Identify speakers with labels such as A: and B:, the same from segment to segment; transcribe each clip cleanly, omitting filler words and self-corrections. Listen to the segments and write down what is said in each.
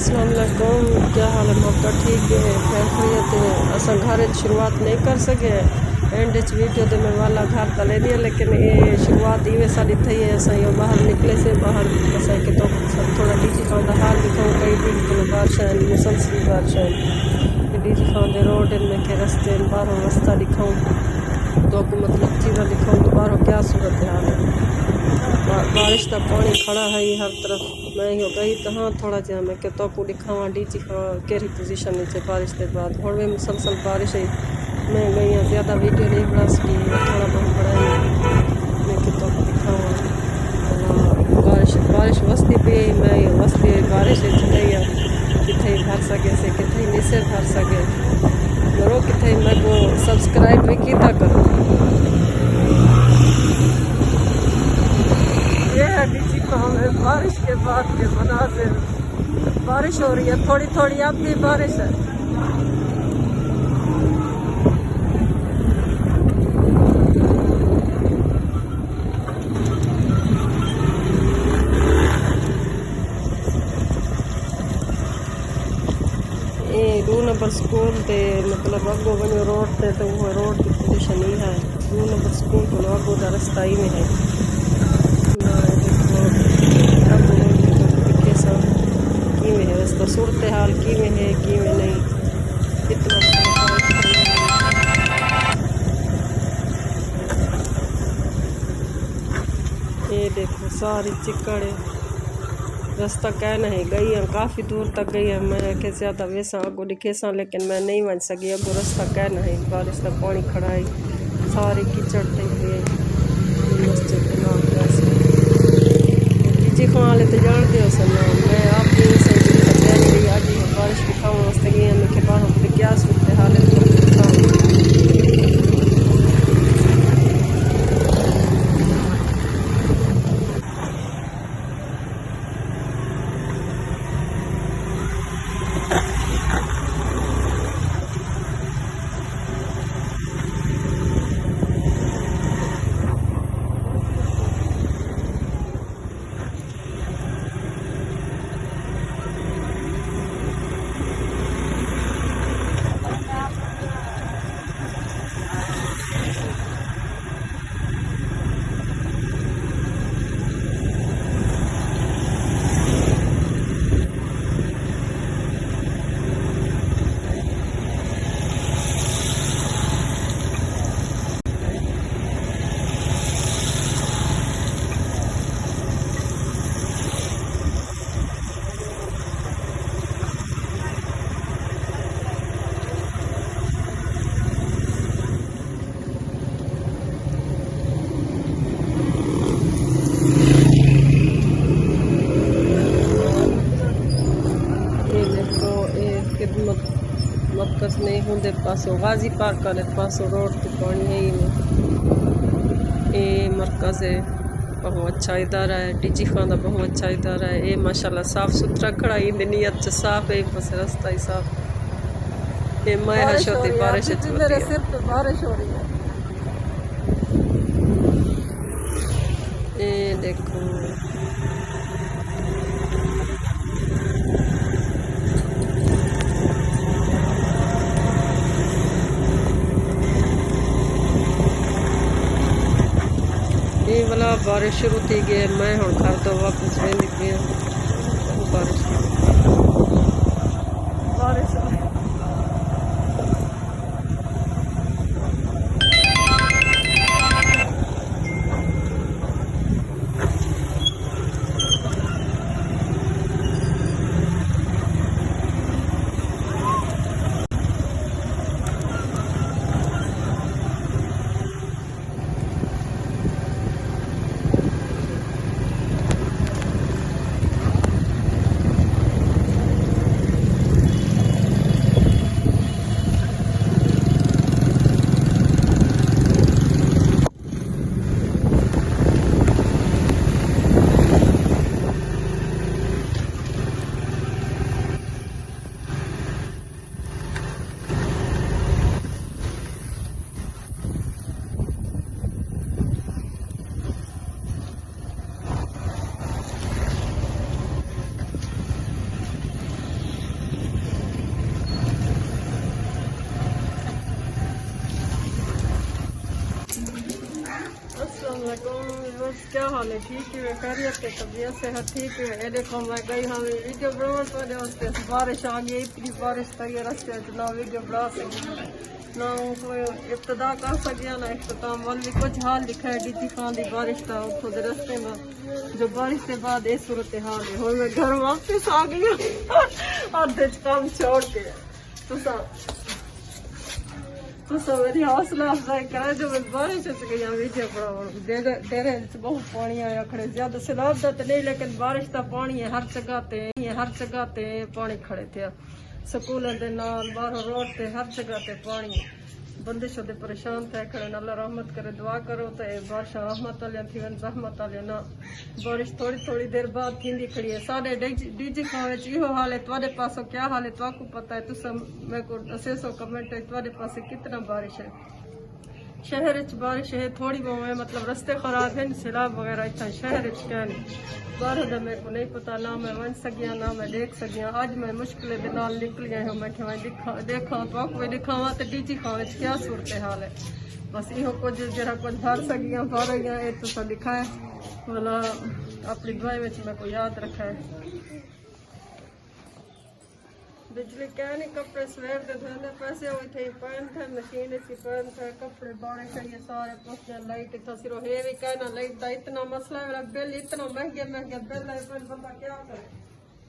A: अस्सलाम वालेकुम, क्या हाल है? मौका ठीक है, खैरियत है। असा घर शुरुआत नहीं कर सके एंड वीडियो दे में वाला घर तले दिया, लेकिन ये शुरुआत इवे सारी थी है। असा यो बाहर निकले से बाहर असा के तो सब थोड़ा डीजी खान का हाल दिखाऊँ। कई दिन तो बारिश है, मुसलसल बारिश है। डीजी खान दे रोड में के रस्ते बाहरों रास्ता दिखाऊँ तो को मतलब चीज़ा दिखाऊँ तो बाहरों क्या सूरत हाल है। बारिश का पानी खड़ा है हर तरफ। मैं हो गई तो हाँ थोड़ा जहा मैं तो को दिखावा डीजी खां केरी पोजीशन नीचे बारिश के बाद हूँ भी मुसलसल बारिश है। मैं गई हाँ, ज़्यादा वीडियो नहीं बना सकी, थोड़ा बहुत बनाई मैं तो दिखावा। बारिश बारिश वस्ती पे मैं वस्ती बारिश गई किथे भर सके से किथे नीचे भर सके करो किथे मैं को सब्सक्राइब भी किया करो। ये है डीजी खां में बारिश के बाद के मनाजिर। बारिश हो रही है थोड़ी थोड़ी, अब भी बारिश है। ये 2 नंबर स्कूल ते मतलब अगो वनो रोड ते तो वो रोड की पोजीशन ही है। 2 नंबर स्कूल को अगो का रास्ता ही में है। तो सूरत हाल कि है कि नहीं कितना ये देखो सारी चिकड़ रास्ता कह नहीं गई है, काफ़ी दूर तक गई है। मैं के ज़्यादा वैसा अगो दिखे सा लेकिन मैं नहीं बन सकी। अगो रास्ता कह नहीं बारिश का पानी खड़ा है, सारी कीचड़ थी हुई मस्जिद के नाम डीजी खां वाले तो जानते हो सर नाम। मैं आप भी सही आज बारिश दिखाऊँ वास्ते गई हमें के बाहर क्या सूरत हाल है तो दिखाऊँ। मरकज नहीं होंगे पासों गाजी पार्क वाले पासों रोड तो पानी है ही नहीं। ये मरकज़ है, बहुत अच्छा इदारा है। डीजी खां का बहुत अच्छा इदारा है। ये माशाल्लाह साफ सुथरा खड़ा ही नीयत साफ है, बस रास्ता ही साफ। ये मैं हशोती बारिश मेरे सिर पे बारिश हो रही है। ये देखो ये वाला बारिश शुरू थी गई। मैं हूँ घर तो वापस वेंदी पई बारिश बारिश बस क्या हाल है, ठीक है, खैरियत है, तबीयत सेहत ठीक है। ये देखो मैं गई हाँ वीडियो बनाने वाले वास्ते, बारिश आ गई, इतनी बारिश था ये रास्ते ना वीडियो बना सकी ना कोई इब्तदा कर सकिया ना इख्तिताम वाल भी कुछ हाल लिखा है डीजी खान की बारिश का खुद रास्ते में जो बारिश के बाद ये सूरत हाल है। और मैं घर वापस आ गई आधे काम छोड़ के। तो मेरी हौसला अफजाई करे जो मैं बारिश से गई वीडियो बनाओ डेरे बहुत पानी आया खड़े ज्यादा सैलाब का तो नहीं लेकिन बारिश का पानी है हर जगह ते पानी खड़े थे स्कूल के नाल बाहर रोड ते हर जगह ते पानी बंदिश होते परेशान थे खड़े अल्लाह रहमत करे दुआ करो तो बारिश रहमत वाले थी वन रहमत वाले ना बारिश थोड़ी देर बाद थी खड़ी है। साढ़े डीजी खां इहो हाल है, तुहाडे पासों क्या हाल है तुमको पता है, तुम मेरे को दसो कमेंट है तुहाडे पासे कितना बारिश है। शहर बारिश है थोड़ी बहुत है, मतलब रास्ते खराब है सैलाब वगैरह इतना शहर क्या नहीं बाहर का मेरे को नहीं पता ना मैं वन सकिया ना मैं देख सकिया। अज मैं मुश्किल के नाल निकल गए हो मैं देखा तो आपको दिखावा तो डीजी खां क्या सूरत हाल है। बस इहो कुछ जरा कुछ भर सकिया भर गया ये तो लिखा है बोला अपनी दुआई में मेरे को याद रखा है। बिजली क्या नहीं कपड़े सवेर के धोने पैसे हुए थे पैन थे मशीन से पैन थे कपड़े बाड़े चाहिए सारे पुछने लाइट इतना सिर्फ है भी कहना लाइट का इतना मसला है मेरा बिल इतना महंगे बिल है फिर बंदा क्या करे।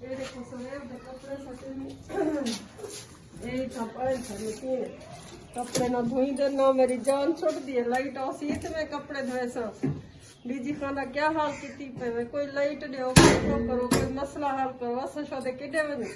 A: ये देखो सवेर के कपड़े सटे यही था पैन थे मशीन कपड़े ना धोई दे ना मेरी जान छुट दी है लाइट आसी इतने कपड़े धोए सा डीजी खाना क्या हाल की पे कोई लाइट दो करो कोई मसला हल करो अस शोदे किडे वञे।